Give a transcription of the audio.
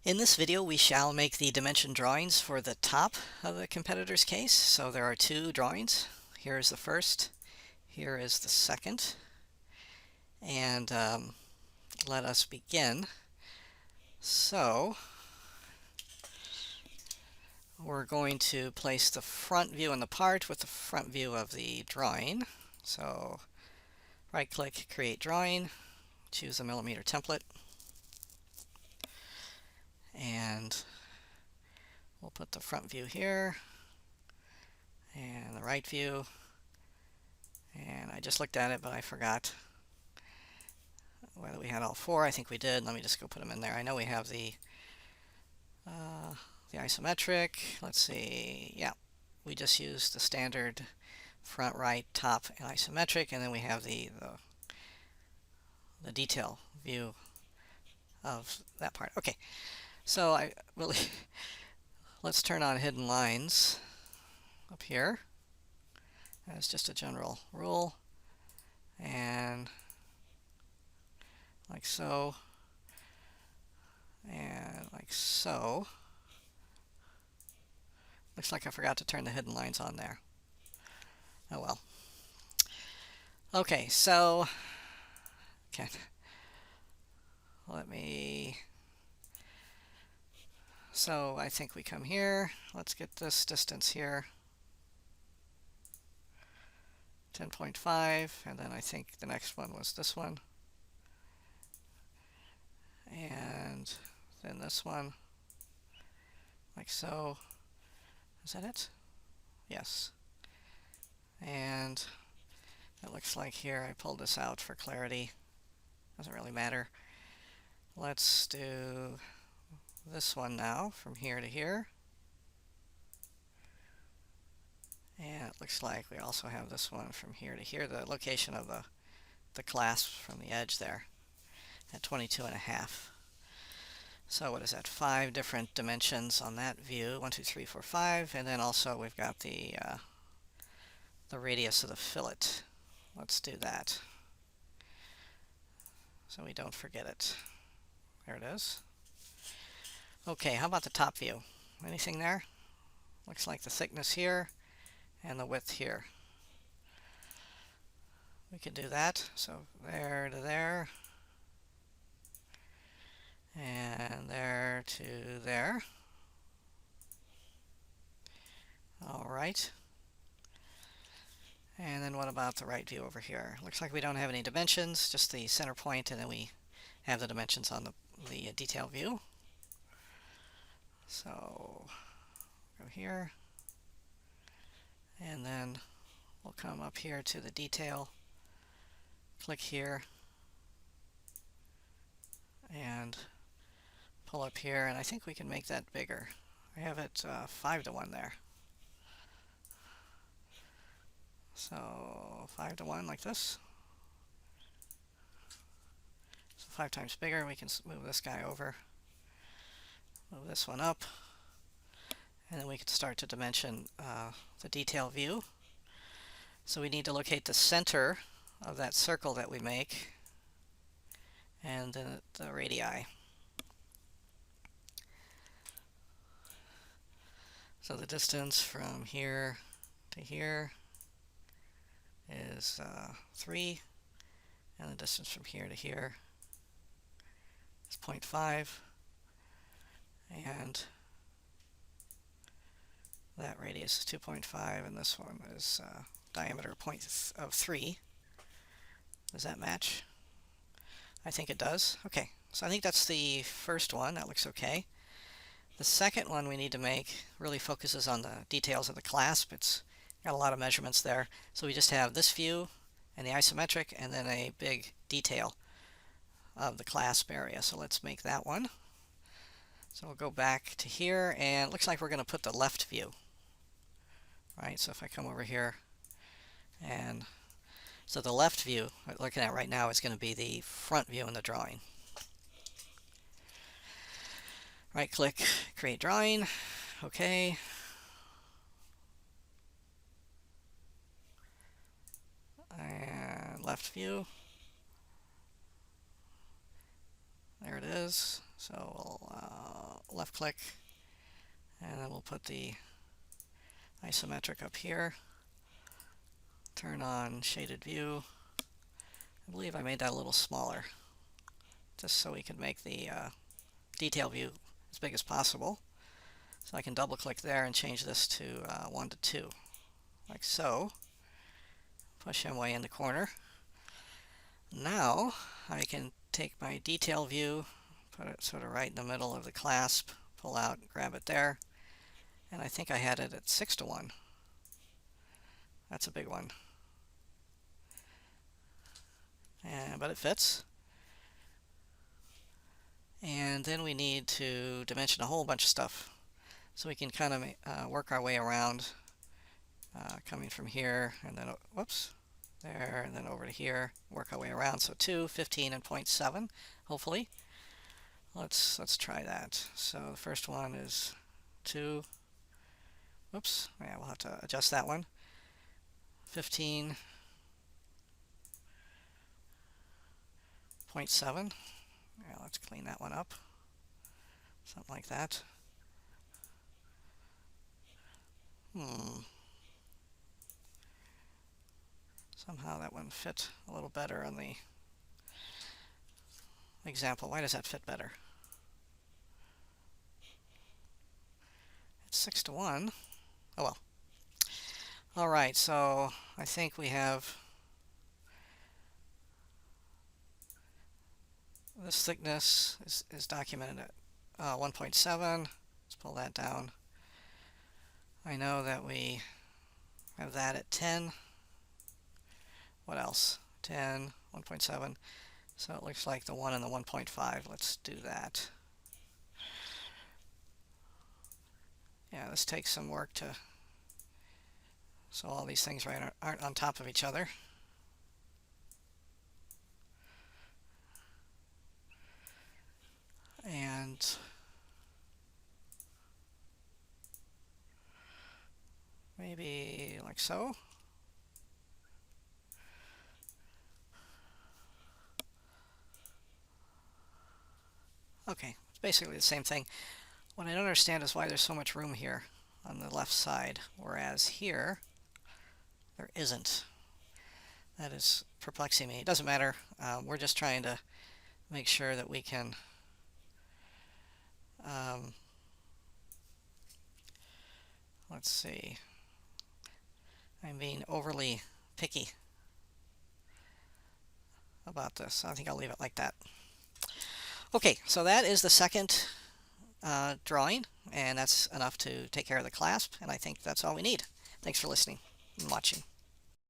In this video, we shall make the dimension drawings for the top of the competitor's case. So there are two drawings. Here is the first, here is the second. And let us begin. So we're going to place the front view in the part with the front view of the drawing. So right-click, Create Drawing, choose a millimeter template, and we'll put the front view here, and the right view. And I just looked at it, but I forgot whether we had all four. I think we did. Let me just go put them in there. I know we have the isometric. Let's see. Yeah, we just used the standard front, right, top, and isometric, and then we have the detail view of that part. Okay, so I really let's turn on hidden lines up here as just a general rule, and like so, and like so. Looks like I forgot to turn the hidden lines on there. Oh well. Okay, so okay, let me. So I think we come here. Let's get this distance here, 10.5, and then I think the next one was this one, and then this one, like so. Is that it? Yes. And it looks like here I pulled this out for clarity. Doesn't really matter. Let's do this one now from here to here. And it looks like we also have this one from here to here, the location of the clasp from the edge there at 22.5. So what is that? 5 different dimensions on that view. 1, 2, 3, 4, 5. And then also we've got the radius of the fillet. Let's do that so we don't forget it. There it is. Okay, how about the top view? Anything there? Looks like the thickness here and the width here. We can do that. So there to there, and there to there. All right. And then what about the right view over here? Looks like we don't have any dimensions, just the center point, and then we have the dimensions on the detail view. So go here, and then we'll come up here to the detail, click here, and pull up here, and I think we can make that bigger. I have it 5 to 1 there. So 5 to 1 like this. So 5 times bigger. We can move this guy over, move this one up, and then we can start to dimension the detail view. So we need to locate the center of that circle that we make, and then the radii. So the distance from here to here is 3, and the distance from here to here is 0.5, and that radius is 2.5, and this one is diameter of 3. Does that match? I think it does. Okay, so I think that's the first one. That looks okay. The second one we need to make really focuses on the details of the clasp. It's got a lot of measurements there. So we just have this view and the isometric, and then a big detail of the clasp area. So let's make that one. So we'll go back to here, and it looks like we're going to put the left view. Right, so if I come over here, and so the left view we're looking at right now is going to be the front view in the drawing. Right click, create drawing, okay. And left view. There it is. So we'll left click, and then we'll put the isometric up here. Turn on shaded view. I believe I made that a little smaller, just so we can make the detail view as big as possible. So I can double click there and change this to 1 to 2, like so. Push him way in the corner. Now I can take my detail view, put it sort of right in the middle of the clasp, pull out, grab it there, and I think I had it at 6 to 1. That's a big one. But it fits. And then we need to dimension a whole bunch of stuff. So we can kind of work our way around, coming from here, and then, whoops, there, and then over to here, work our way around. So 2, 15, and 0.7, hopefully. Let's try that. So the first one is 2. Whoops, yeah, we'll have to adjust that one. 15. 0.7. Yeah, let's clean that one up. Something like that. Somehow that one fit a little better on the example. Why does that fit better? It's 6 to 1. Oh well. All right, so I think we have this thickness is documented at 1.7. Let's pull that down. I know that we have that at 10. What else? 10, 1.7. So it looks like the 1 and the 1.5. Let's do that. Yeah, this takes some work to, so all these things aren't on top of each other. And maybe like so. Okay, it's basically the same thing. What I don't understand is why there's so much room here on the left side, whereas here there isn't. That is perplexing me. It doesn't matter. We're just trying to make sure that we can let's see. I'm being overly picky about this. I think I'll leave it like that. Okay, so that is the second drawing, and that's enough to take care of the clasp, and I think that's all we need. Thanks for listening and watching.